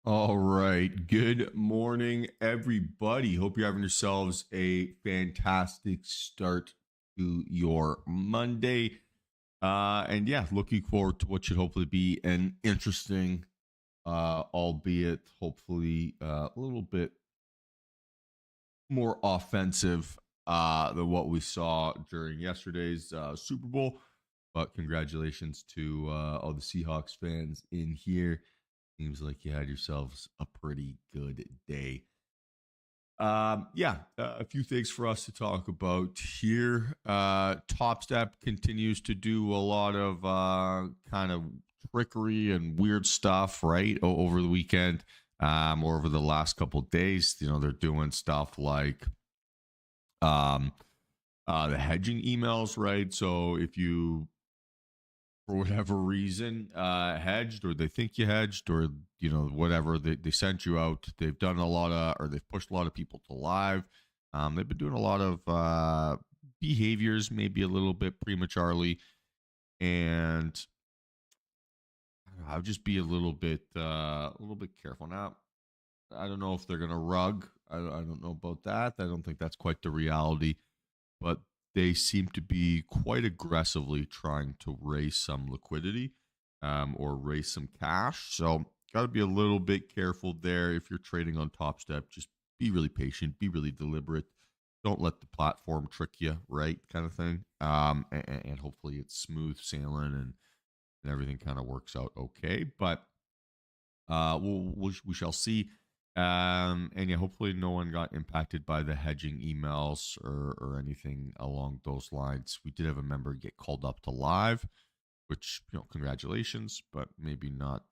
All right. Good morning, everybody. Hope you're having yourselves a fantastic start to your Monday. And yeah, looking forward to what should hopefully be an interesting, albeit hopefully a little bit more offensive than what we saw during yesterday's Super Bowl. But congratulations to all the Seahawks fans in here. Seems like you had yourselves a pretty good day. A few things for us to talk about here. Top Step continues to do a lot of kind of trickery and weird stuff, right? Over the weekend, or over the last couple of days. They're doing stuff like um, the hedging emails, right? So if you for whatever reason hedged, or they think you hedged, or whatever, they sent you out, they've done a lot of, or they've pushed a lot of people to live. They've been doing a lot of behaviors maybe a little bit prematurely, and I'll just be a little bit careful now. I don't know if they're gonna rug. I don't know about that. I don't think that's quite the reality, but they seem to be quite aggressively trying to raise some liquidity, or raise some cash. So, got to be a little bit careful there if you're trading on Top Step. Just be really patient, be really deliberate. Don't let the platform trick you, right? Kind of thing. And hopefully it's smooth sailing and everything kind of works out okay. But we shall see. And yeah, hopefully no one got impacted by the hedging emails or anything along those lines. We did have a member get called up to live, which, congratulations, but maybe not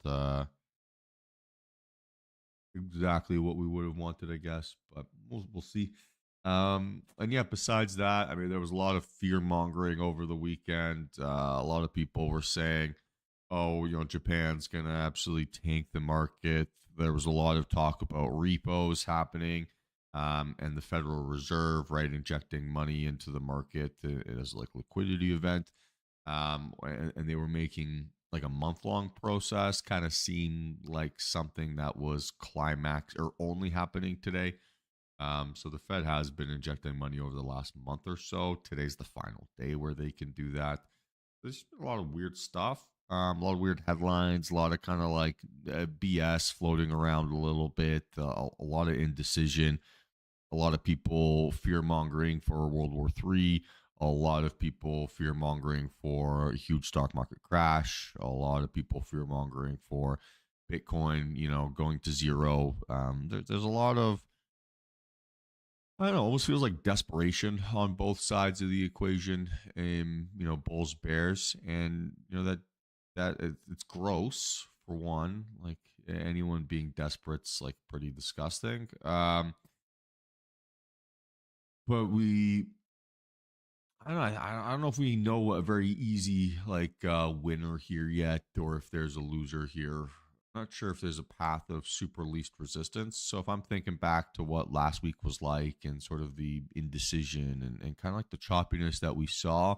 exactly what we would have wanted, I guess. But we'll see. And yeah, besides that, I mean, there was a lot of fear mongering over the weekend. A lot of people were saying, oh, Japan's going to absolutely tank the market. There was a lot of talk about repos happening, and the Federal Reserve, right, injecting money into the market as like liquidity event. And they were making like a month long process kind of seem like something that was climax or only happening today. So the Fed has been injecting money over the last month or so. Today's the final day where they can do that. There's been a lot of weird stuff, a lot of weird headlines, a lot of kind of like BS floating around a little bit, a lot of indecision, a lot of people fear mongering for World War III, a lot of people fear mongering for a huge stock market crash, a lot of people fear mongering for Bitcoin, going to zero. There's a lot of, I don't know, almost feels like desperation on both sides of the equation. Bulls, Bears, and it's gross for one. Like anyone being desperate's like pretty disgusting. But I don't know. I don't know if we know a very easy like winner here yet, or if there's a loser here. I'm not sure if there's a path of super least resistance. So if I'm thinking back to what last week was like and sort of the indecision and kind of like the choppiness that we saw, I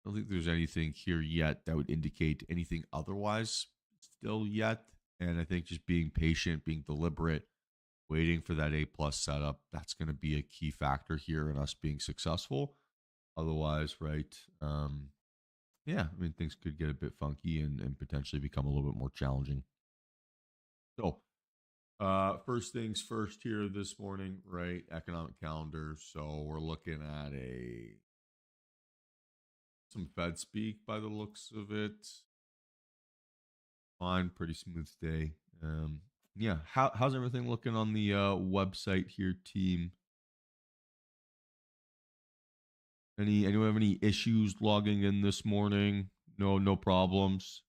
don't think there's anything here yet that would indicate anything otherwise still yet. And I think just being patient, being deliberate, waiting for that A+ setup, that's going to be a key factor here in us being successful. Otherwise, right? Yeah, I mean, things could get a bit funky and potentially become a little bit more challenging. So, first things first here this morning, right? Economic calendar. So we're looking at some Fed speak by the looks of it. Fine, pretty smooth day. Yeah, how's everything looking on the website here, team? Anyone have any issues logging in this morning? No problems.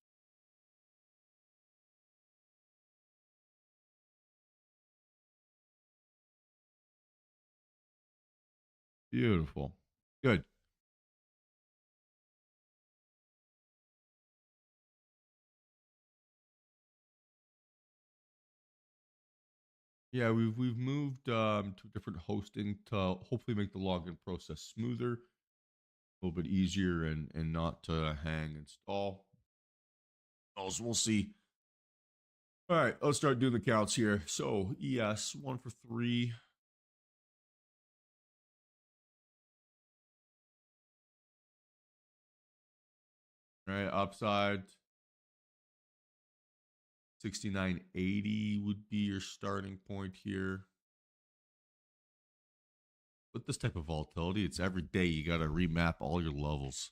Beautiful. Good. Yeah, we've moved to different hosting to hopefully make the login process smoother, a little bit easier, and not to hang and stall. Also, we'll see. All right, let's start doing the counts here. So ES 1 for 3. All right, upside 69.80 would be your starting point here. With this type of volatility, it's every day you got to remap all your levels.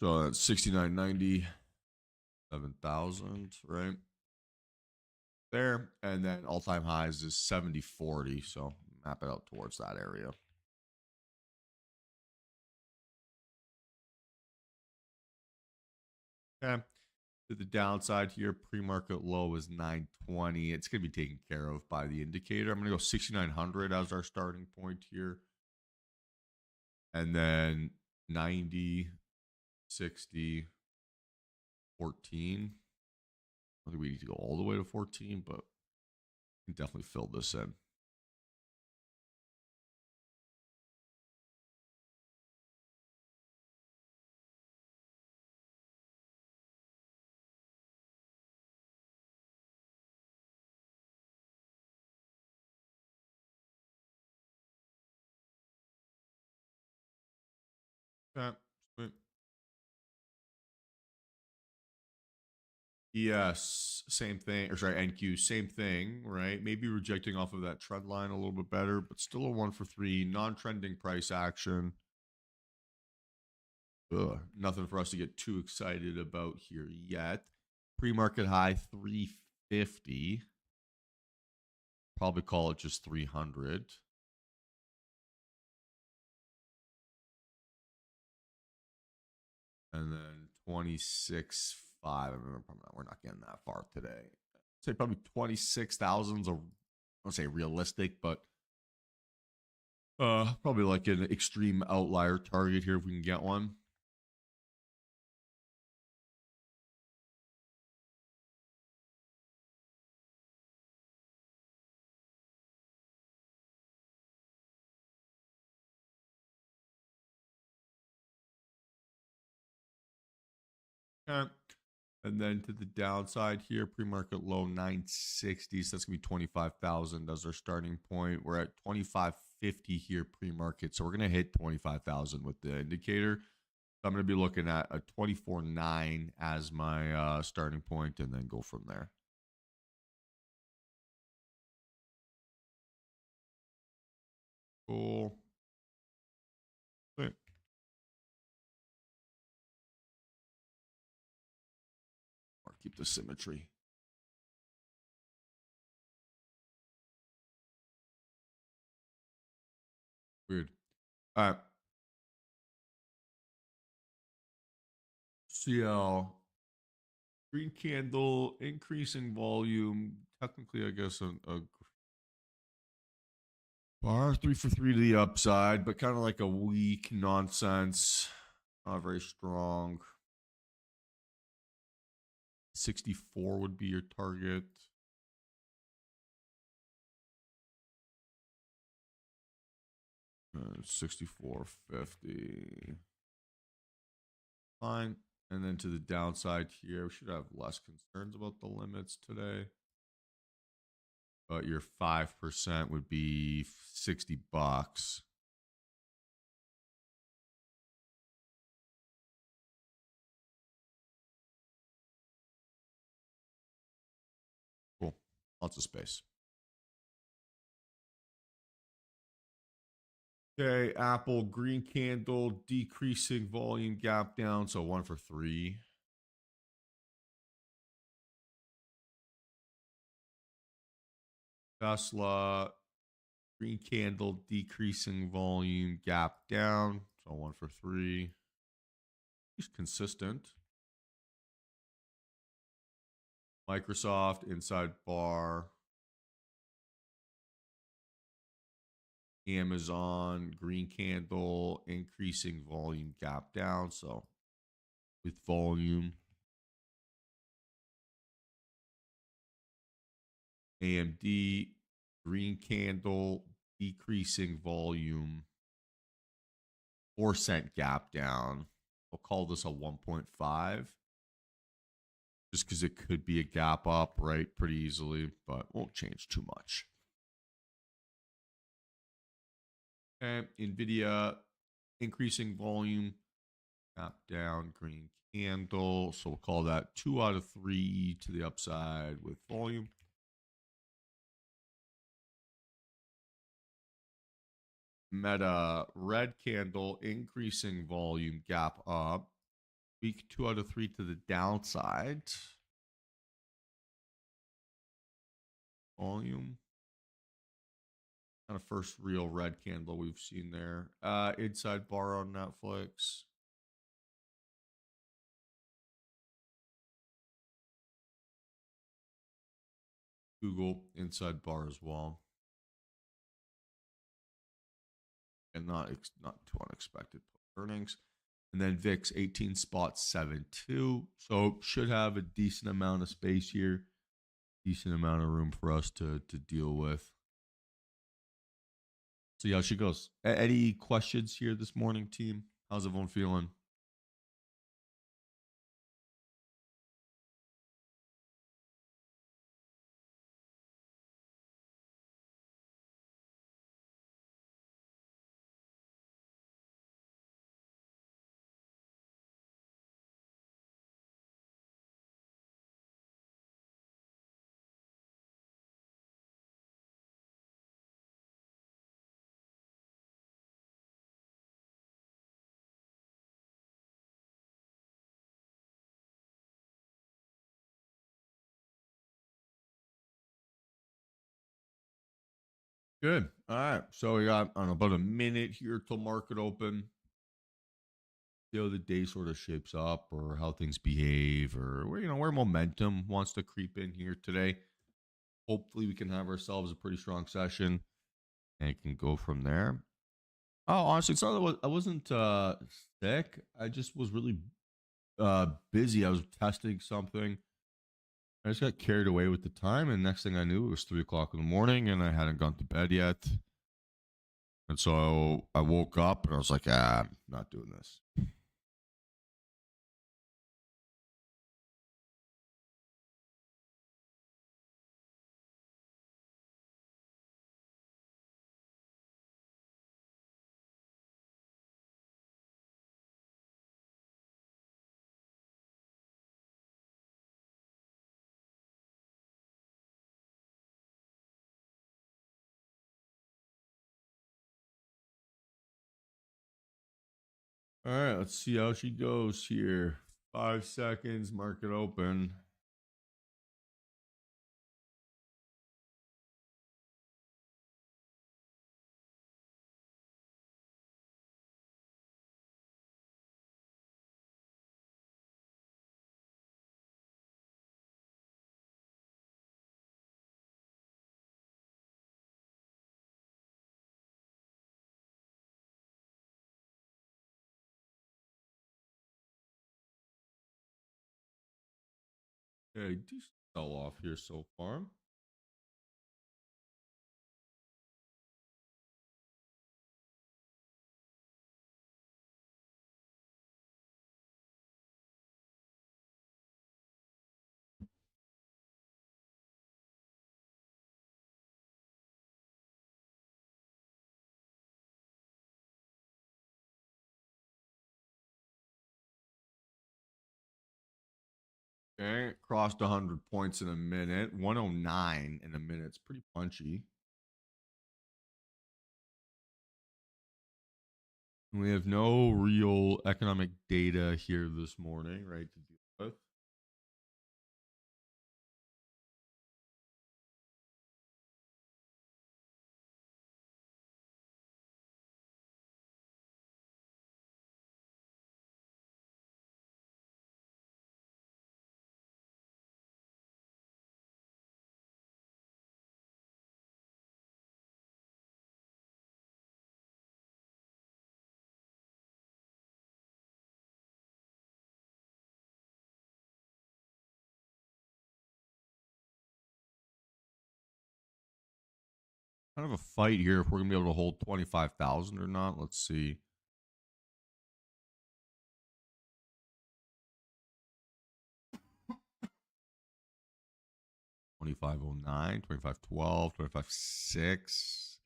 So that's 69.90, 7,000, right? There. And then all-time highs is 70.40. So map it out towards that area. Okay. To the downside here, pre-market low is 920. It's going to be taken care of by the indicator. I'm going to go 6,900 as our starting point here. And then 90, 60, 14. I think we need to go all the way to 14, but we can definitely fill this in. Okay. Sweet. Yes, same thing. Or sorry, NQ, same thing, right? Maybe rejecting off of that trend line a little bit better, but still a 1 for 3, non-trending price action. Nothing for us to get too excited about here yet. Pre-market high 350. Probably call it just 300. And then 26.5. I remember we're not getting that far today. I'd say probably 26,000's I don't say realistic, but probably like an extreme outlier target here if we can get one. Okay. And then to the downside here, pre-market low 960. So that's gonna be 25,000 as our starting point. We're at 2550 here pre-market. So we're gonna hit 25,000 with the indicator. So I'm gonna be looking at a 24.9 as my starting point and then go from there. Cool. Wait. Or keep the symmetry. Weird. All right. CL. Green candle, increasing volume. Technically, I guess a bar 3 for 3 to the upside, but kind of like a weak nonsense. Not very strong. 64 would be your target. Uh, 64.50. Fine. And then to the downside here, we should have less concerns about the limits today. But your 5% would be $60. Cool. Lots of space. Okay, Apple, green candle, decreasing volume gap down, so 1 for 3. Tesla, green candle, decreasing volume gap down, so 1 for 3. He's consistent. Microsoft, inside bar. Amazon, green candle, increasing volume gap down, so with volume. AMD, green candle, decreasing volume, 4-cent gap down. I'll call this a 1.5. just because it could be a gap up, right, pretty easily, but won't change too much. Okay, NVIDIA increasing volume, gap down, green candle. So we'll call that 2 out of 3 to the upside with volume. Meta, red candle, increasing volume, gap up. Week 2 out of 3 to the downside. Volume. Kind of first real red candle we've seen there. Inside bar on Netflix. Google inside bar as well. And not too unexpected earnings. And then VIX 18.72. So should have a decent amount of space here. Decent amount of room for us to deal with. See how she goes. Any questions here this morning, team? How's everyone feeling? Good. All right. So we got about a minute here till market open. See how the day sort of shapes up, or how things behave, or where momentum wants to creep in here today. Hopefully, we can have ourselves a pretty strong session and can go from there. Oh, honestly, it's not that I wasn't sick. I just was really busy. I was testing something. I just got carried away with the time, and next thing I knew, it was 3 o'clock in the morning, and I hadn't gone to bed yet. And so I woke up, and I was like, I'm not doing this. All right, let's see how she goes here. 5 seconds, market open. Okay, decent sell off here so far. Okay, crossed 100 points in a minute. 109 in a minute. It's pretty punchy. We have no real economic data here this morning, right, to deal with. Kind of a fight here if we're going to be able to hold 25,000 or not. Let's see. 2509, 2512, 25.6.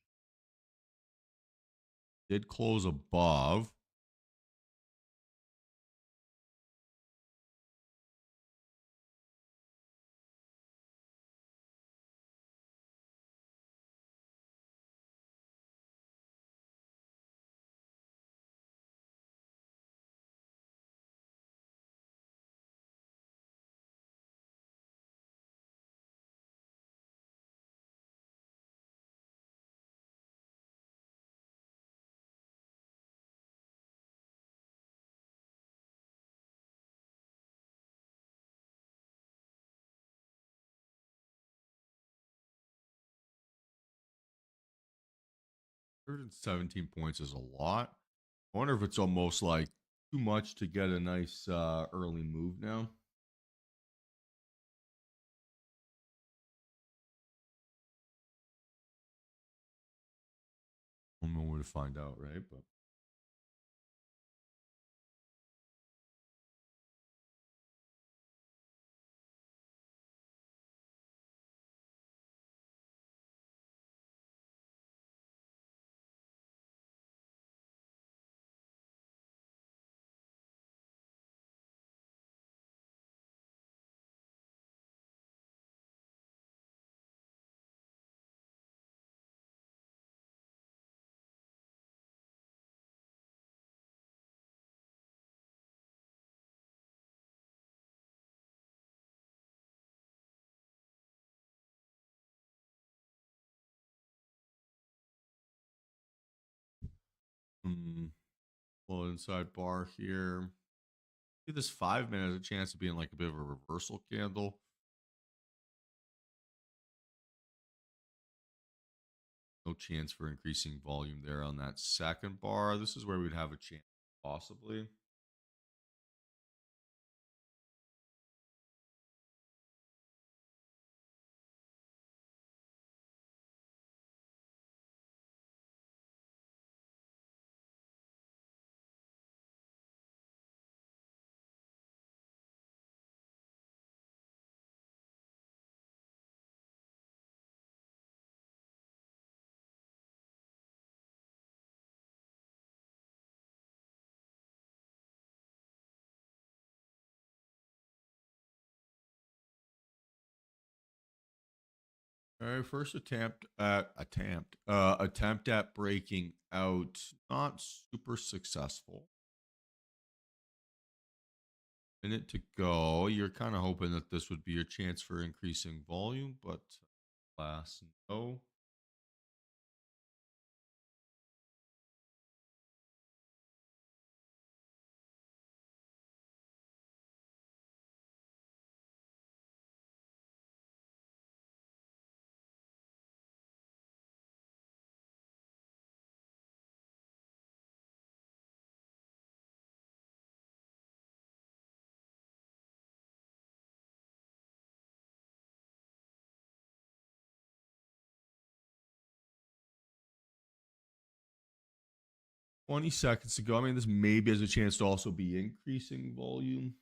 Did close above. $117 is a lot. I wonder if it's almost like too much to get a nice early move now. I don't know where to find out, right? But little inside bar here. See, this 5 minute has a chance of being like a bit of a reversal candle. No chance for increasing volume there on that second bar. This is where we'd have a chance, possibly. All right, first attempt at breaking out, not super successful. Minute to go. You're kind of hoping that this would be your chance for increasing volume, but alas, no. Twenty seconds to go. I mean, this maybe has a chance to also be increasing volume.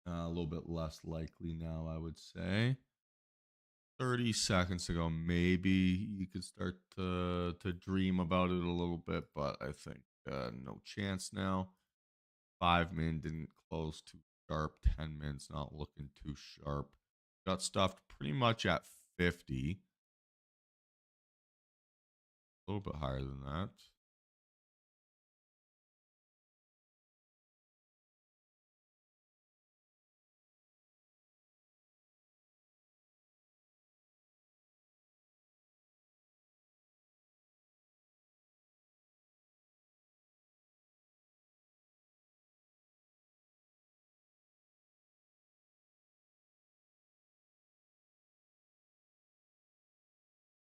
A little bit less likely now, I would say. 30 seconds to go. Maybe you could start to dream about it a little bit, but I think no chance now. 5 min didn't close too sharp. 10 min's not looking too sharp. Got stuffed pretty much at 50. A little bit higher than that.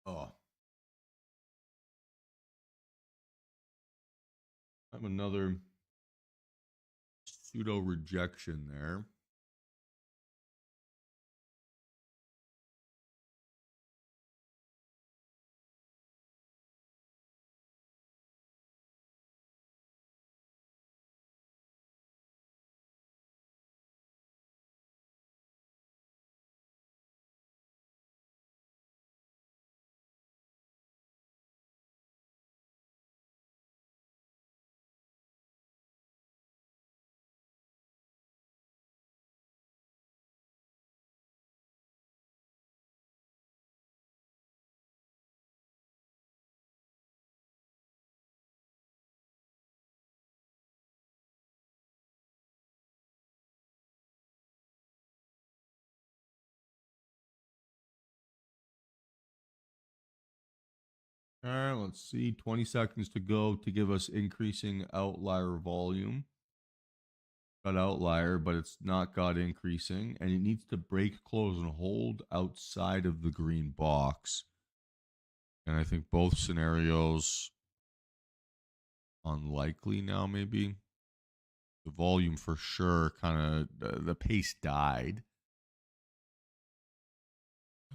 Oh, I have another pseudo rejection there. All right, let's see. 20 seconds to go to give us increasing outlier volume. Got outlier, but it's not got increasing. And it needs to break, close, and hold outside of the green box. And I think both scenarios unlikely now, maybe. The volume for sure kind of, the pace died.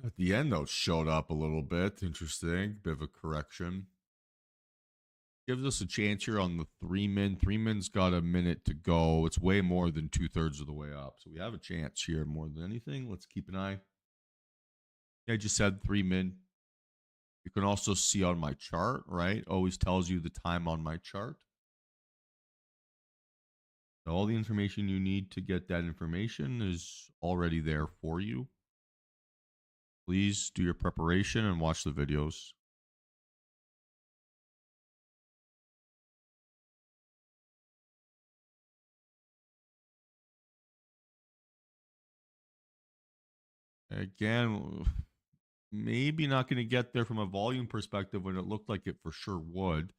At the end, though, it showed up a little bit. Interesting. Bit of a correction. Gives us a chance here on the 3-min. 3-min's got a minute to go. It's way more than 2/3 of the way up. So we have a chance here more than anything. Let's keep an eye. I just said 3-min. You can also see on my chart, right? Always tells you the time on my chart. So all the information you need to get that information is already there for you. Please do your preparation and watch the videos. Again, maybe not going to get there from a volume perspective when it looked like it for sure would.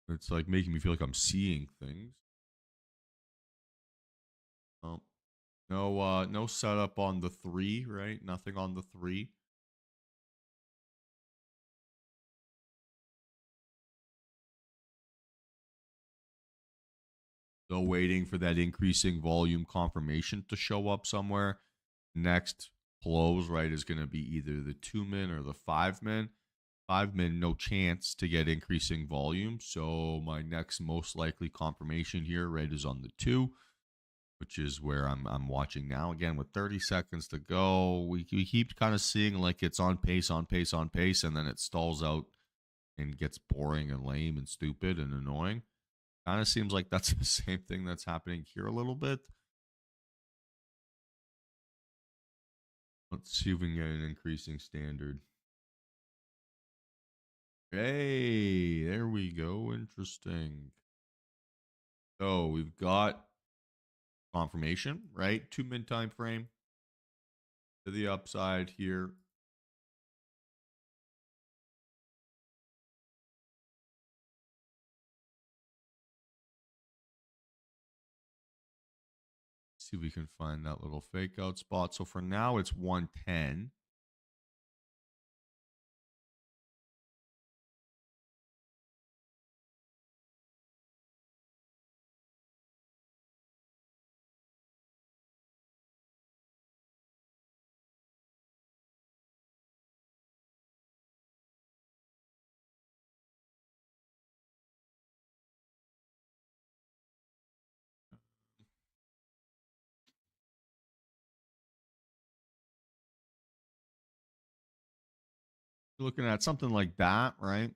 It's like making me feel like I'm seeing things. Oh, no setup on the 3, right? Nothing on the 3. Still waiting for that increasing volume confirmation to show up somewhere. Next close, right, is going to be either the 2-min or the 5-min. 5-min, no chance to get increasing volume. So my next most likely confirmation here, right, is on the 2, which is where I'm watching now. Again, with 30 seconds to go, we keep kind of seeing like it's on pace, and then it stalls out and gets boring and lame and stupid and annoying. Kind of seems like that's the same thing that's happening here a little bit. Let's see if we can get an increasing standard. Hey, there we go. Interesting. So we've got confirmation, right? 2-min time frame to the upside here. See if we can find that little fake out spot. So for now, it's 110. You're looking at something like that, right?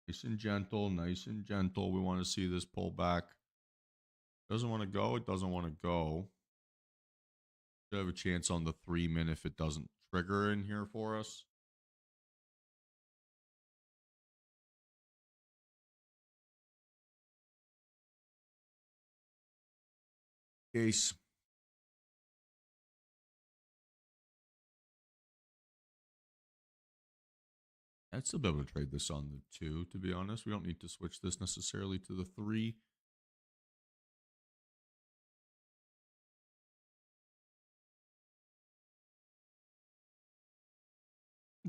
Nice and gentle, nice and gentle. We want to see this pull back. Doesn't want to go. It doesn't want to go. Should have a chance on the 3-min if it doesn't trigger in here for us. Case. I'd still be able to trade this on the 2, to be honest. We don't need to switch this necessarily to the 3.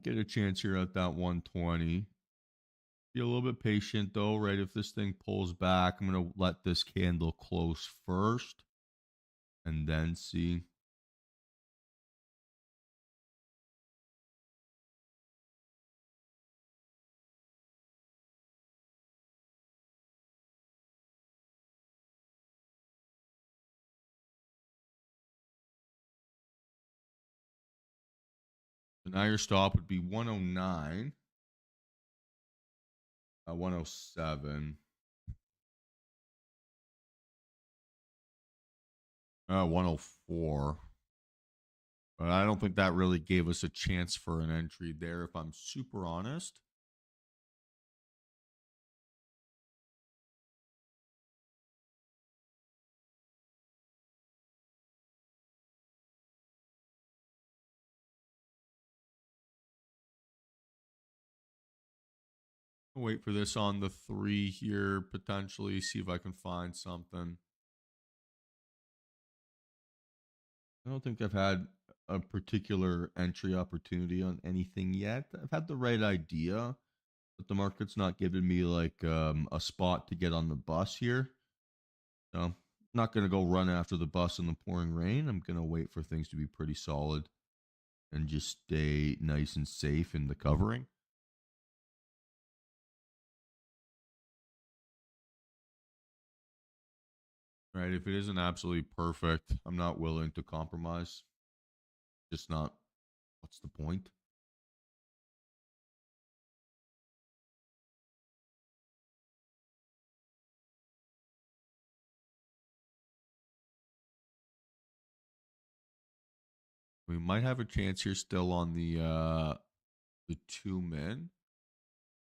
Get a chance here at that 120. Be a little bit patient though, right? If this thing pulls back, I'm going to let this candle close first and then see. So now your stop would be 109, 107, 104. But I don't think that really gave us a chance for an entry there, if I'm super honest. I'll wait for this on the 3 here, potentially, see if I can find something. I don't think I've had a particular entry opportunity on anything yet. I've had the right idea, but the market's not giving me like a spot to get on the bus here. So I'm not going to go run after the bus in the pouring rain. I'm going to wait for things to be pretty solid and just stay nice and safe in the covering. Right. If it isn't absolutely perfect, I'm not willing to compromise. Just not. What's the point? We might have a chance here still on the 2 min.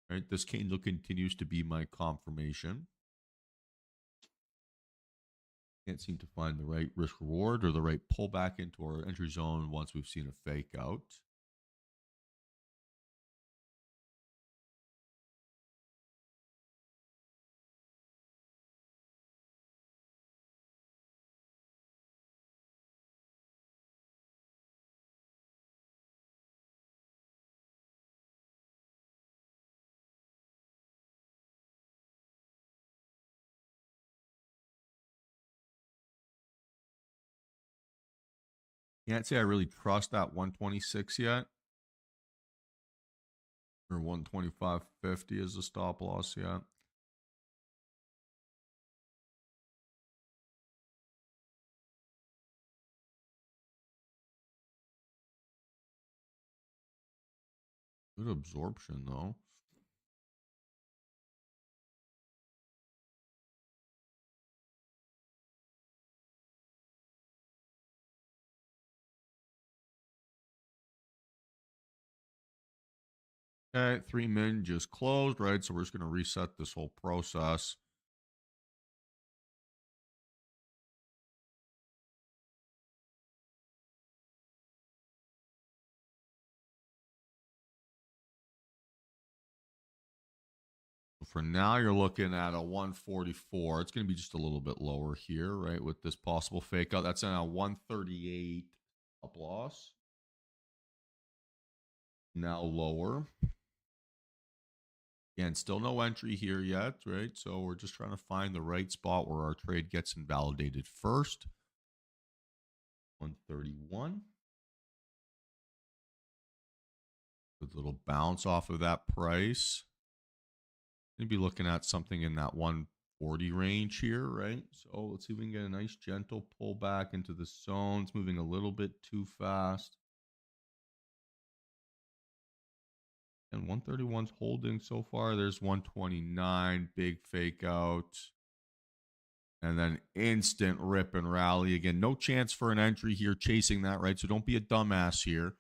Right. This candle continues to be my confirmation. Can't seem to find the right risk reward or the right pullback into our entry zone once we've seen a fake out. Can't say I really trust that 126 yet. Or 125.50 as a stop loss yet. Good absorption though. Okay, 3 min just closed, right? So we're just going to reset this whole process. For now, you're looking at a 144. It's going to be just a little bit lower here, right? With this possible fake out. That's a 138 stop loss. Now lower. Again, still no entry here yet, right? So we're just trying to find the right spot where our trade gets invalidated first. 131. Good little bounce off of that price. Going to be looking at something in that 140 range here, right? So let's see if we can get a nice gentle pullback into the zone. It's moving a little bit too fast. And 131's holding so far. There's 129, big fake out. And then instant rip and rally. Again, no chance for an entry here chasing that, right? So don't be a dumbass here.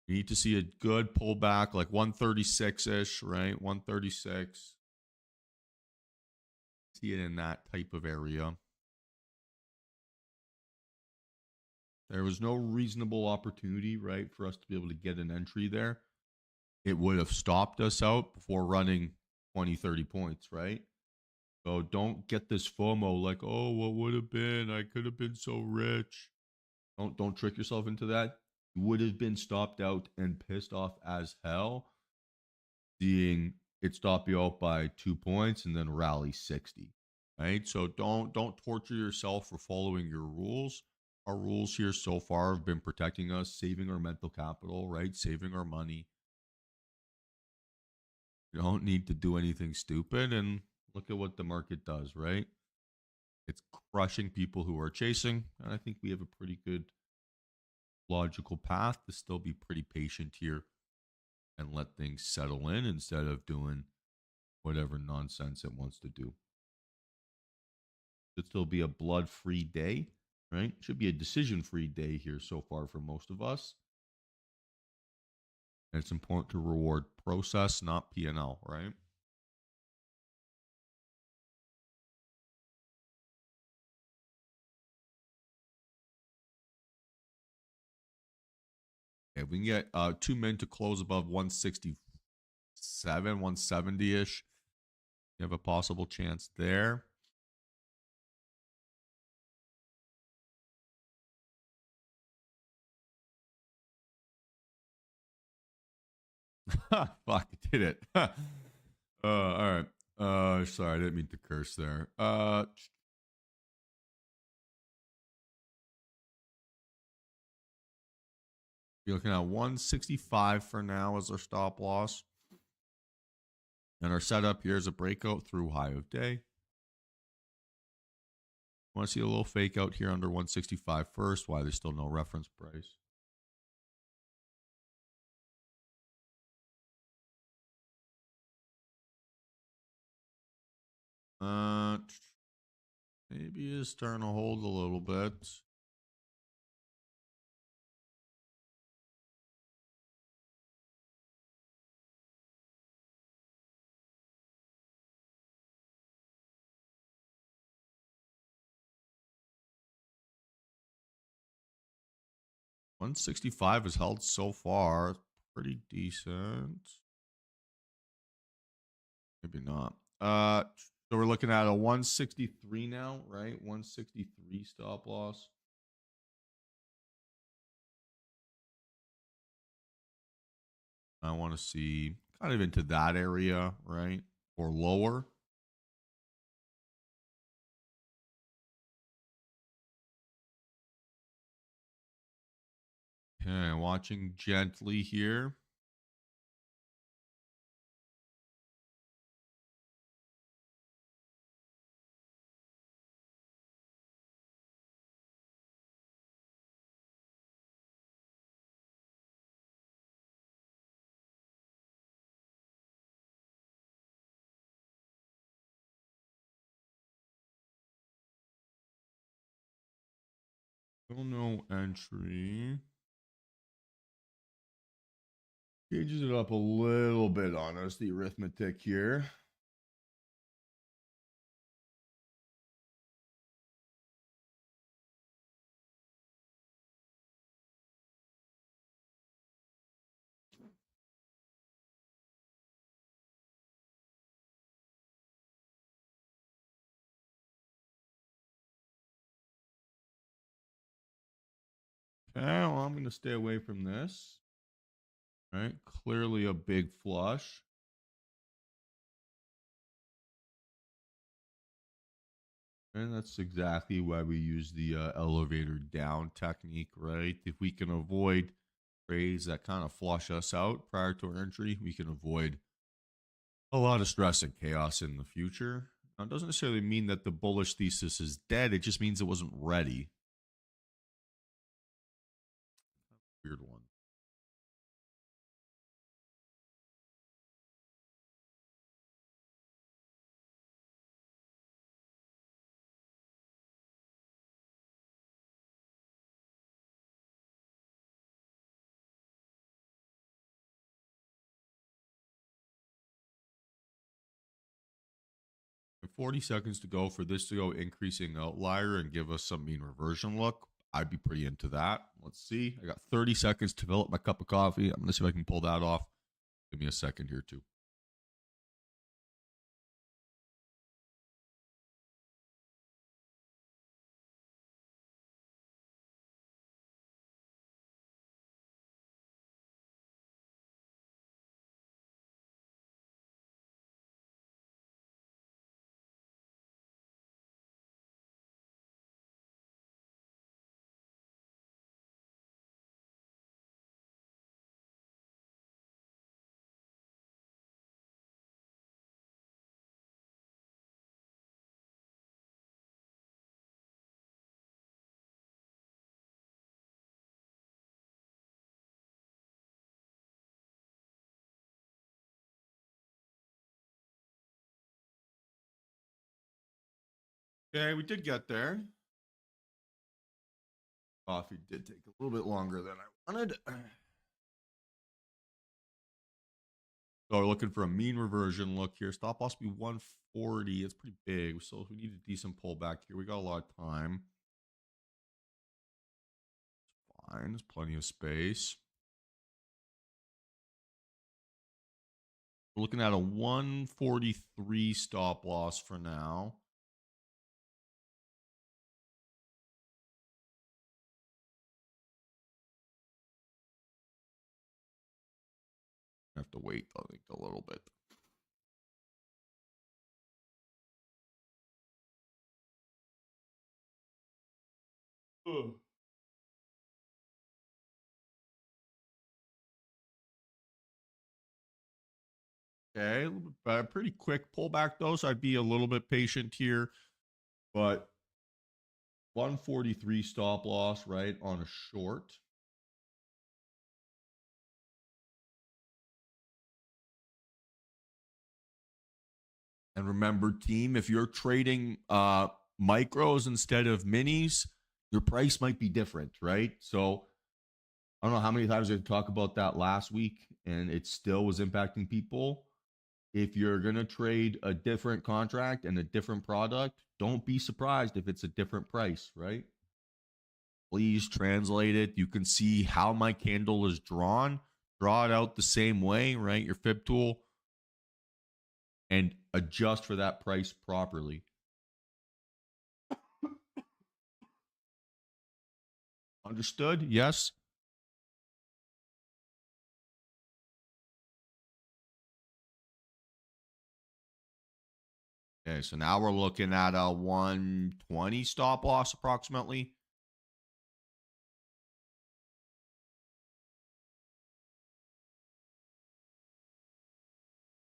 You need to see a good pullback, like 136-ish, right? 136. See it in that type of area. There was no reasonable opportunity, right, for us to be able to get an entry there. It would have stopped us out before running 20, 30 points, right? So don't get this FOMO like, oh, what would have been? I could have been so rich. Don't trick yourself into that. You would have been stopped out and pissed off as hell, seeing it stop you out by 2 points and then rally 60. Right? So don't torture yourself for following your rules. Our rules here so far have been protecting us, saving our mental capital, right? Saving our money. You don't need to do anything stupid, and look at what the market does, right? It's crushing people who are chasing, and I think we have a pretty good logical path to still be pretty patient here and let things settle in instead of doing whatever nonsense it wants to do. Should still be a blood-free day, right? Should be a decision-free day here so far for most of us. And it's important to reward process, not P&L, right? If we can get 2 min to close above 167, 170-ish. You have a possible chance there. Fuck, did it. All right. Sorry, I didn't mean to curse there. You're looking at 165 for now as our stop loss. And our setup here is a breakout through high of day. Want to see a little fake out here under 165 first? Why there's still no reference price. Maybe it's starting to hold a little bit. $165 has held so far. Pretty decent. Maybe not. So we're looking at a 163 now, right? 163 stop loss. I want to see kind of into that area, right? Or lower. Okay, watching gently here. Still no entry. Changes it up a little bit on us, the arithmetic here. Okay, well, I'm going to stay away from this. All right, clearly a big flush. And that's exactly why we use the elevator down technique, right? If we can avoid trades that kind of flush us out prior to our entry, we can avoid a lot of stress and chaos in the future. Now, it doesn't necessarily mean that the bullish thesis is dead. It just means it wasn't ready. Weird one. And 40 seconds to go for this to go increasing outlier and give us some mean reversion look. I'd be pretty into that. Let's see. I got 30 seconds to fill up my cup of coffee. I'm going to see if I can pull that off. Give me a second here, too. Okay, we did get there. Coffee did take a little bit longer than I wanted. So we're looking for a mean reversion look here. Stop loss be 140. It's pretty big. So we need a decent pullback here. We got a lot of time. Fine. There's plenty of space. We're looking at a 143 stop loss for now. I have to wait, I think, a little bit. Okay, a little bit better. Pretty quick pullback though, so I'd be a little bit patient here. But 143 stop loss, right, on a short. And remember, team, if you're trading micros instead of minis, your price might be different, right? So I don't know how many times I talked about that last week, and it still was impacting people. If you're going to trade a different contract and a different product, don't be surprised if it's a different price, right? Please translate it. You can see how my candle is drawn. Draw it out the same way, right? Your fib tool, and adjust for that price properly. Understood? Yes. Okay, so now we're looking at a 120 stop loss approximately.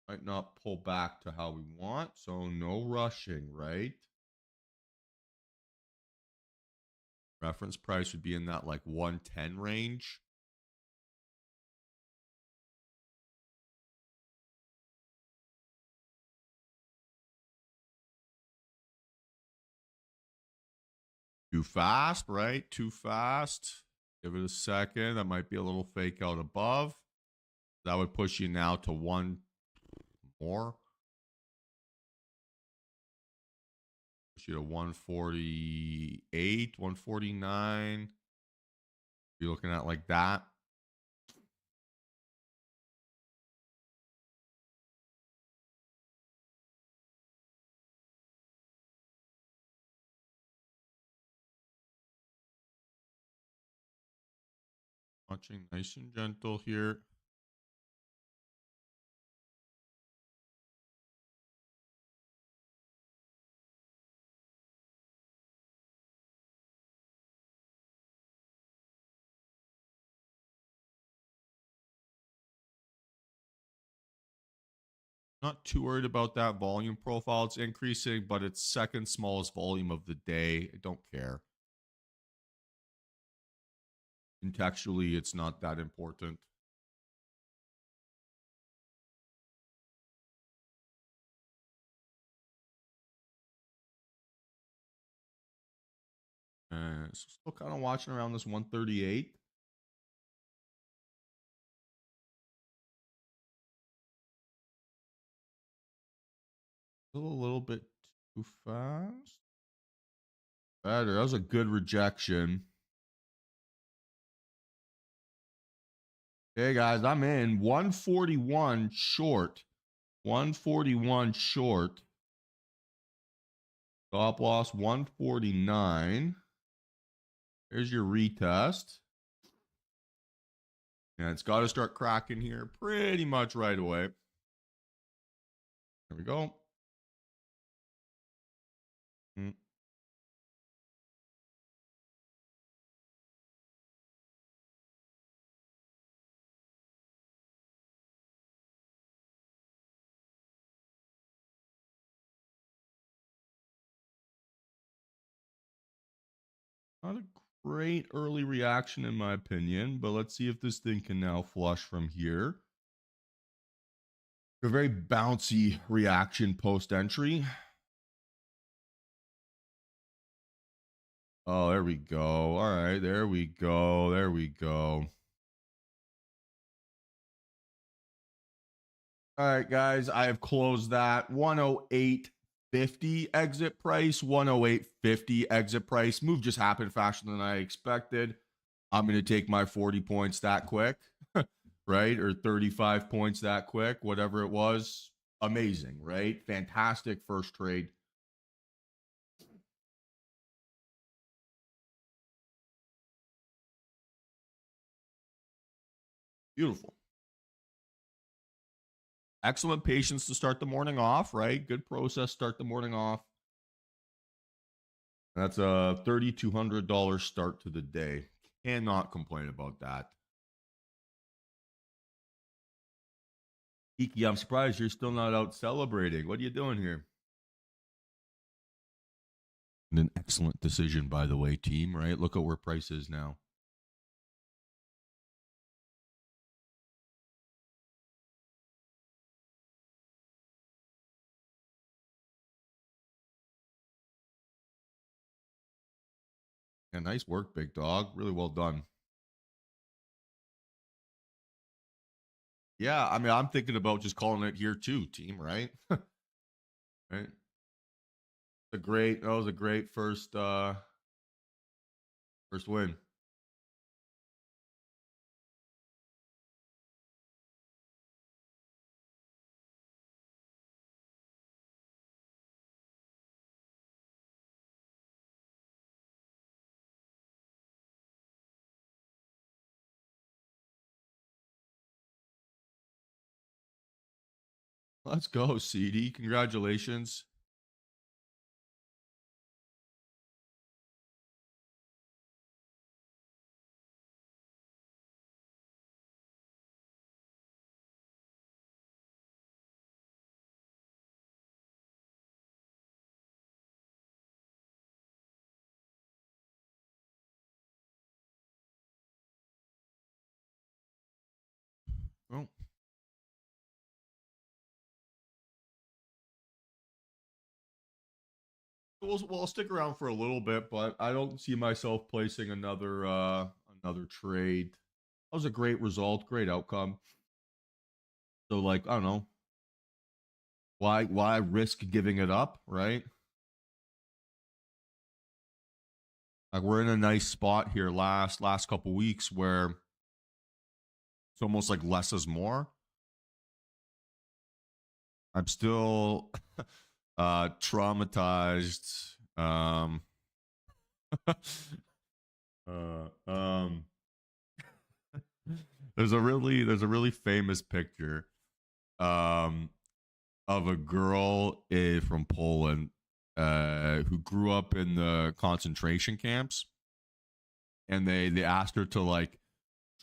Might not pull back to how we want, so no rushing, right? Reference price would be in that like 110 range. Too fast, right? Too fast. Give it a second. That might be a little fake out above. That would push you now to one more. Push you to 148, 149. You're looking at like that. Watching nice and gentle here. Not too worried about that volume profile. It's increasing, but it's second smallest volume of the day. I don't care. Contextually, it's not that important. So still kind of watching around this 138. Still a little bit too fast. Better. That was a good rejection. Okay, guys, I'm in 141 short. 141 short. Stop loss 149. There's your retest. And it's got to start cracking here pretty much right away. There we go. Not a great early reaction in my opinion, but let's see if this thing can now flush from here. A very bouncy reaction post entry. Oh, there we go. All right, there we go. There we go. All right, guys, I have closed that 108.50 exit price, 108.50 exit price. Move just happened faster than I expected. I'm going to take my 40 points that quick. right? Or 35 points that quick, whatever it was. Amazing, right? Fantastic first trade. Beautiful. Excellent patience to start the morning off, right? Good process, start the morning off. That's a $3,200 start to the day. Cannot complain about that. Iki, I'm surprised you're still not out celebrating. What are you doing here? And an excellent decision, by the way, team, right? Look at where price is now. Yeah, nice work, big dog. Really well done. Yeah, I mean, I'm thinking about just calling it here too, team, right? Right. That was a great first win. Let's go, CD. Congratulations. Well, we'll stick around for a little bit, but I don't see myself placing another trade. That was a great result, great outcome. So like, I don't know. Why risk giving it up, right? Like we're in a nice spot here last couple weeks where it's almost like less is more. I'm still traumatized. Uh, um, there's a really famous picture um, of a girl from Poland who grew up in the concentration camps, and they asked her to like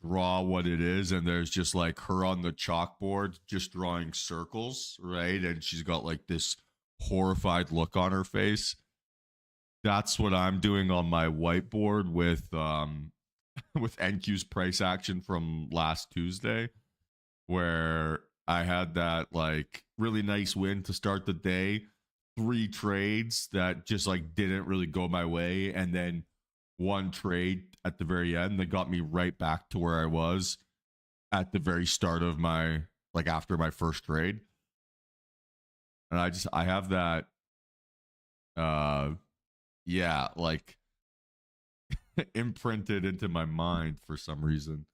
draw what it is, and there's just like her on the chalkboard just drawing circles, right? And she's got like this horrified look on her face. That's what I'm doing on my whiteboard with with NQ's price action from last Tuesday, where I had that like really nice win to start the day, three trades that just like didn't really go my way, and then one trade at the very end that got me right back to where I was at the very start of my like after my first trade. And I have that uh yeah, like imprinted into my mind for some reason.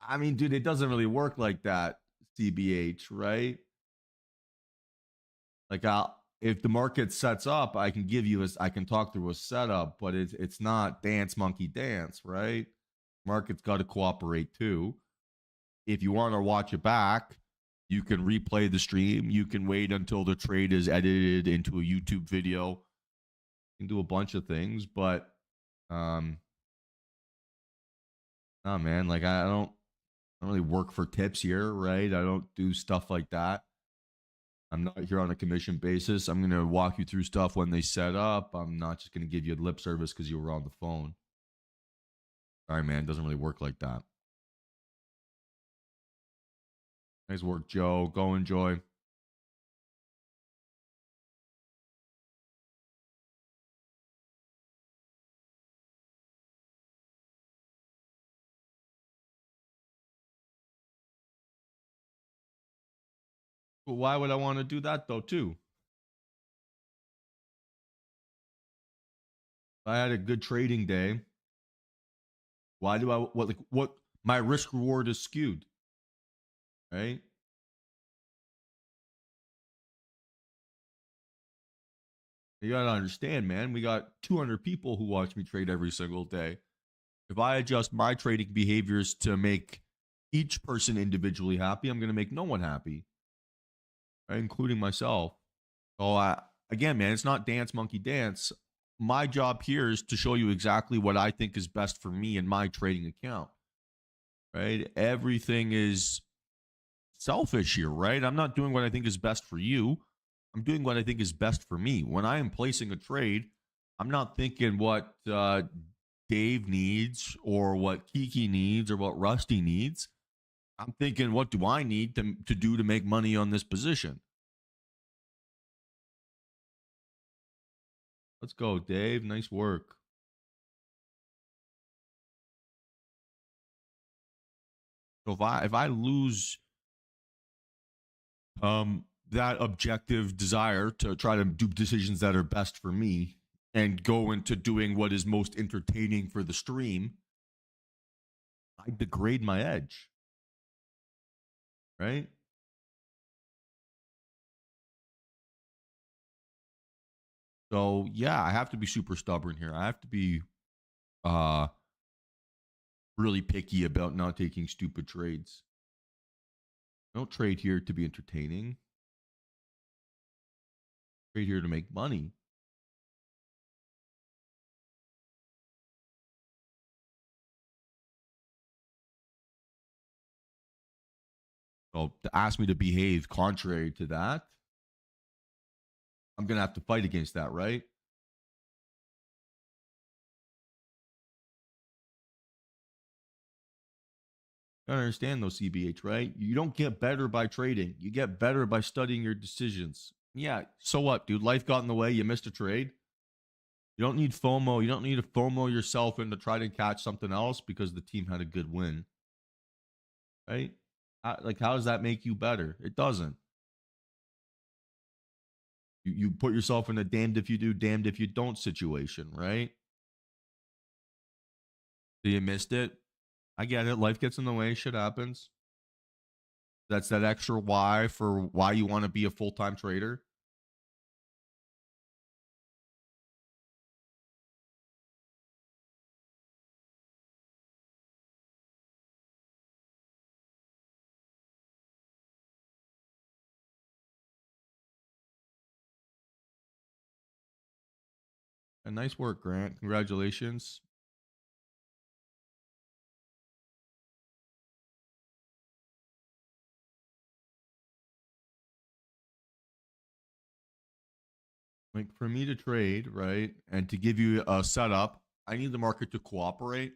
I mean, dude, it doesn't really work like that, CBH, right? Like if the market sets up, I can give you I can talk through a setup, but it's not dance monkey dance, right? Market's got to cooperate too. If you want to watch it back, you can replay the stream. You can wait until the trade is edited into a YouTube video. You can do a bunch of things, but um, oh man, like I don't really work for tips here, right? I don't do stuff like that. I'm not here on a commission basis. I'm going to walk you through stuff when they set up. I'm not just going to give you lip service because you were on the phone. Sorry, man. It doesn't really work like that. Nice work, Joe. Go enjoy. But why would I want to do that, though, too? If I had a good trading day, Why do I what my risk reward is skewed, right? You gotta understand, man. We got 200 people who watch me trade every single day. If I adjust my trading behaviors to make each person individually happy, I'm gonna make no one happy, right? Including myself. So again, man, it's not dance monkey dance. My job here is to show you exactly what I think is best for me and my trading account, right? Everything is selfish here, right? I'm not doing what I think is best for you. I'm doing what I think is best for me. When I am placing a trade, I'm not thinking what Dave needs or what Kiki needs or what Rusty needs. I'm thinking, what do I need to do to make money on this position? Let's go, Dave. Nice work. So if I lose that objective desire to try to do decisions that are best for me and go into doing what is most entertaining for the stream, I degrade my edge, right? So yeah, I have to be super stubborn here. I have to be uh really picky about not taking stupid trades. I don't trade here to be entertaining. I trade here to make money. So to ask me to behave contrary to that, I'm gonna have to fight against that, right? I understand those CBH, right? You don't get better by trading. You get better by studying your decisions. Yeah, so what, dude? Life got in the way. You missed a trade. You don't need FOMO. You don't need to FOMO yourself in to try to catch something else because the team had a good win, right? Like, how does that make you better? It doesn't. You put yourself in a damned if you do, damned if you don't situation, right? So you missed it. I get it. Life gets in the way. Shit happens. That's that extra why for why you want to be a full-time trader. And nice work, Grant. Congratulations. Like for me to trade, right, and to give you a setup, I need the market to cooperate.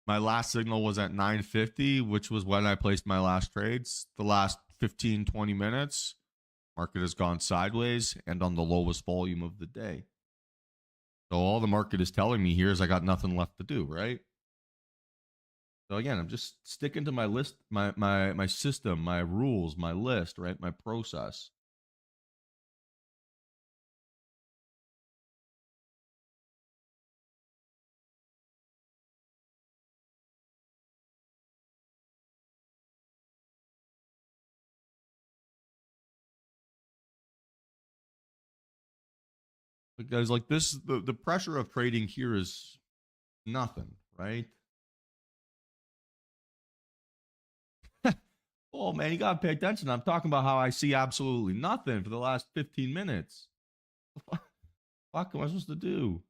My last signal was at 950, which was when I placed my last trades. The last 15, 20 minutes, market has gone sideways and on the lowest volume of the day. So all the market is telling me here is I got nothing left to do, right? So again, I'm just sticking to my list, my system, my rules, my list, right? My process. Because like this, the pressure of trading here is nothing, right? Oh man, you gotta pay attention. I'm talking about how I see absolutely nothing for the last 15 minutes. What am I supposed to do?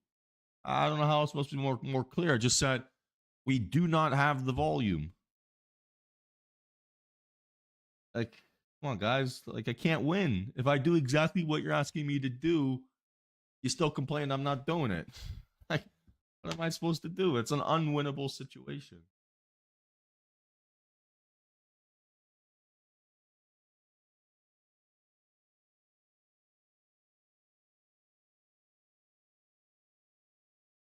I don't know how it's supposed to be more clear. I just said we do not have the volume. Like, come on, guys. Like, I can't win. If I do exactly what you're asking me to do, you still complain I'm not doing it. Like, what am I supposed to do? It's an unwinnable situation.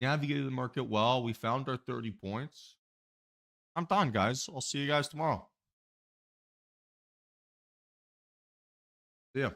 Navigated the market well. We found our 30 points. I'm done, guys. I'll see you guys tomorrow. See ya.